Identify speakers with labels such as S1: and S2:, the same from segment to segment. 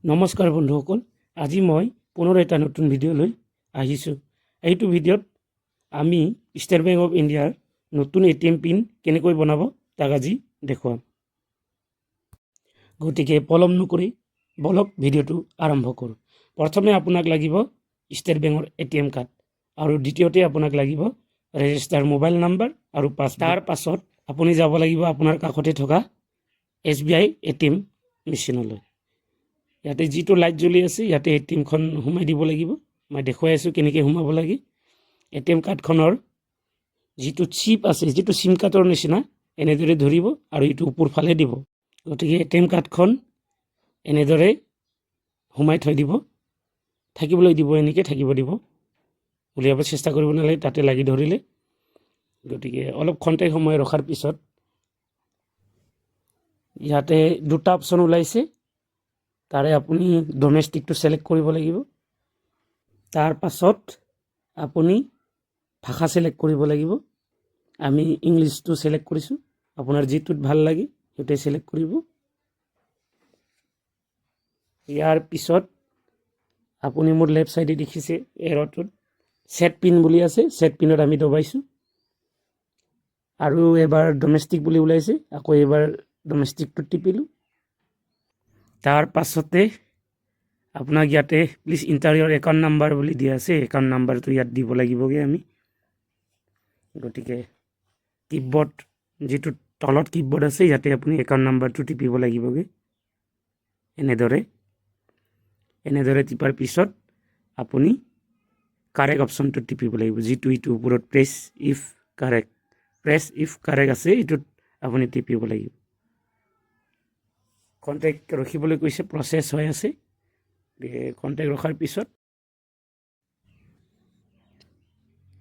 S1: নমস্কাৰ বন্ধুসকল, আজি মই পুনৰ এটা নতুন ভিডিঅ' লৈ আহিছোঁ। এইটো ভিডিঅ'ত আমি ষ্টেট বেংক অফ ইণ্ডিয়াৰ নতুন ATM পিন কেনেকৈ বনাব তাক আজি দেখুৱাম। গতিকে পলম নকৰি বলক ভিডিঅ'টো আৰম্ভ কৰোঁ। প্ৰথমে আপোনাক লাগিব ষ্টেট বেংকৰ ATM কাৰ্ড আৰু দ্বিতীয়তে আপোনাক লাগিব ৰেজিষ্টাৰ মোবাইল নাম্বাৰ আৰু তাৰ পাছত আপুনি যাব লাগিব আপোনাৰ কাষতে থকা SBI ATM মেচিনলৈ। ইয়াতে যিটো লাইট জ্বলি আছে ইয়াতে ATMখন সোমাই দিব লাগিব। মই দেখুৱাই আছোঁ কেনেকৈ সোমাব লাগে। ATM কাৰ্ডখনৰ যিটো চিপ আছে, যিটো চিম কাৰ্ডৰ নিচিনা এনেদৰে ধৰিব আৰু এইটো ওপৰ ফালে দিব। গতিকে ATM কাৰ্ডখন এনেদৰে সোমাই থৈ দিব, থাকিবলৈ দিব, এনেকৈ থাকিব দিব, উলিয়াব চেষ্টা কৰিব নালাগে, তাতে লাগি ধৰিলে। গতিকে অলপ ক্ষন্তেক সময় ৰখাৰ পিছত ইয়াতে দুটা অপশ্যন ওলাইছে, তাৰে আপুনি ডমেষ্টিকটো ছিলেক্ট কৰিব লাগিব। তাৰ পাছত আপুনি ভাষা ছিলেক্ট কৰিব লাগিব। আমি ইংলিছটো ছিলেক্ট কৰিছোঁ, আপোনাৰ যিটোত ভাল লাগে সেইটোৱে ছিলেক্ট কৰিব। ইয়াৰ পিছত আপুনি মোৰ লেফ্ট ছাইডে দেখিছে এৰ'টোত ছেট পিন বুলি আছে, ছেট পিনত আমি দবাইছোঁ আৰু এবাৰ ডমেষ্টিক বুলি ওলাইছে, আকৌ এবাৰ ডমেষ্টিকটো টিপিলোঁ। তাৰ পাছতে আপোনাক ইয়াতে please enter your account number বুলি দিয়া আছে, একাউণ্ট নাম্বাৰটো ইয়াত দিব লাগিবগৈ আমি। গতিকে কিবৰ্ড যিটো তলত কিবৰ্ড আছে ইয়াতে আপুনি একাউণ্ট নাম্বাৰটো টিপিব লাগিবগৈ। এনেদৰে টিপাৰ পিছত আপুনি কাৰেক্ট অপশ্যনটো টিপিব লাগিব, যিটো ইটোৰ ওপৰত প্ৰেছ ইফ কাৰেক্ট আছে এইটোত আপুনি টিপিব লাগিব। কণ্টেক্ট ৰখিবলৈ কৈছে, প্ৰচেছ হৈ আছে। কণ্টেক্ট ৰখাৰ পিছত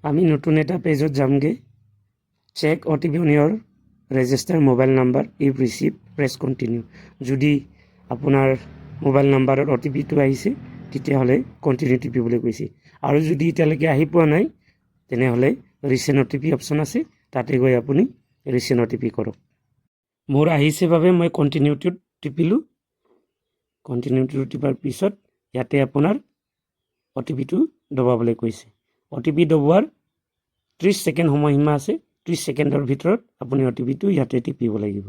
S1: আমি নতুন এটা পেজত যামগৈ। Check OTP on your register mobile number if receive press continue. যদি আপোনাৰ মোবাইল নাম্বাৰৰ OTPটো আহিছে তেতিয়াহ'লে কণ্টিনিউ টিপিবলৈ কৈছে, আৰু যদি এতিয়ালৈকে আহি পোৱা নাই তেনেহ'লে ৰিচেণ্ট OTP অপশ্যন আছে, তাতে গৈ আপুনি ৰিচেণ্ট OTP কৰক। মোৰ আহিছে বাবে মই কণ্টিনিউটোত টিপিলোঁ। কণ্টিনিউটো টিপাৰ পিছত ইয়াতে আপোনাৰ OTPটো দবাবলৈ কৈছে। OTP দবোৱাৰ 30 ছেকেণ্ড সময়সীমা আছে, 30 ছেকেণ্ডৰ ভিতৰত আপুনি OTPটো ইয়াতে টিপিব লাগিব,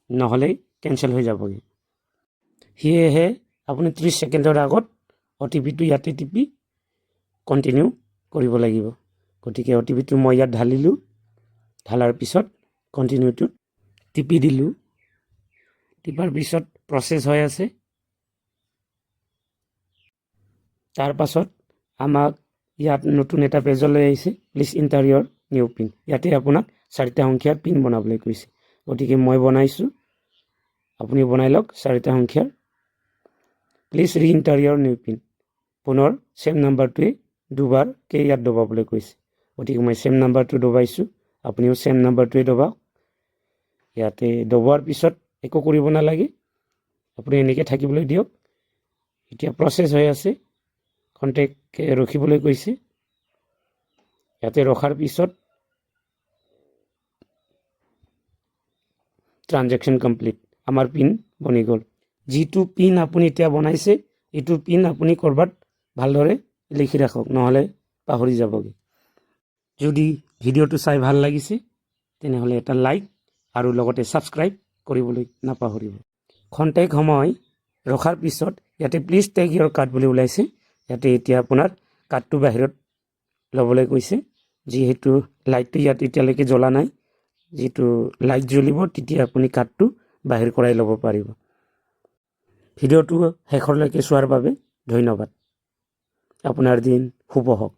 S1: নহ'লে কেঞ্চেল হৈ যাবগৈ। সেয়েহে আপুনি 30 ছেকেণ্ডৰ আগত OTPটো ইয়াতে টিপি কণ্টিনিউ কৰিব লাগিব। গতিকে OTPটো মই ইয়াত ঢালিলোঁ, ঢালাৰ পিছত কণ্টিনিউটোত টিপি দিলোঁ। টিপাৰ পিছত প্ৰচেছ হৈ আছে। তাৰ পাছত আমাক ইয়াত নতুন এটা পেজলৈ আহিছে, please enter your new pin. ইয়াতে আপোনাক 4টা সংখ্যাৰ পিন বনাবলৈ কৈছে। গতিকে মই বনাইছোঁ, আপুনি বনাই লওক 4টা সংখ্যাৰ। প্লিজ ৰি ইণ্টাৰ ইয়ৰ নিউ পিন। পুনৰ ছেম নাম্বাৰটোৱে দুবাৰকৈ ইয়াত দবাবলৈ কৈছে। গতিকে মই ছেম নাম্বাৰটো দবাইছোঁ, আপুনিও ছেম নাম্বাৰটোৱে দবাওক। ইয়াতে দবোৱাৰ পিছত একো কৰিব নালাগে, আপুনি এনেকৈ থাকিবলৈ দিয়ক। এতিয়া প্ৰচেছ হৈ আছে, কণ্টেক্ট ৰখিবলৈ কৈছে। ইয়াতে ৰখাৰ পিছত ট্ৰানজেকশ্যন কমপ্লিট, আমাৰ পিন বনি গ'ল। যিটো পিন আপুনি এতিয়া বনাইছে এইটো পিন আপুনি ক'ৰবাত ভালদৰে লিখি ৰাখক, নহ'লে পাহৰি যাবগৈ। যদি ভিডিঅ'টো চাই ভাল লাগিছে তেনেহ'লে এটা লাইক আৰু লগতে ছাবস্ক্ৰাইব কৰিবলৈ নাপাহৰিব। ক্ষন্তেক সময় ৰখাৰ পিছত ইয়াতে প্লিজ টেক ইয়ৰ কাৰ্ড বুলি ওলাইছে। ইয়াতে এতিয়া আপোনাৰ কাৰ্ডটো বাহিৰত ল'বলৈ কৈছে, যিহেতু লাইটটো ইয়াত এতিয়ালৈকে জ্বলা নাই। যিটো লাইট জ্বলিব তেতিয়া আপুনি কাৰ্ডটো বাহিৰ কৰাই ল'ব পাৰিব। ভিডিঅ'টো শেষলৈকে চোৱাৰ বাবে ধন্যবাদ। আপোনাৰ দিন শুভ হওক।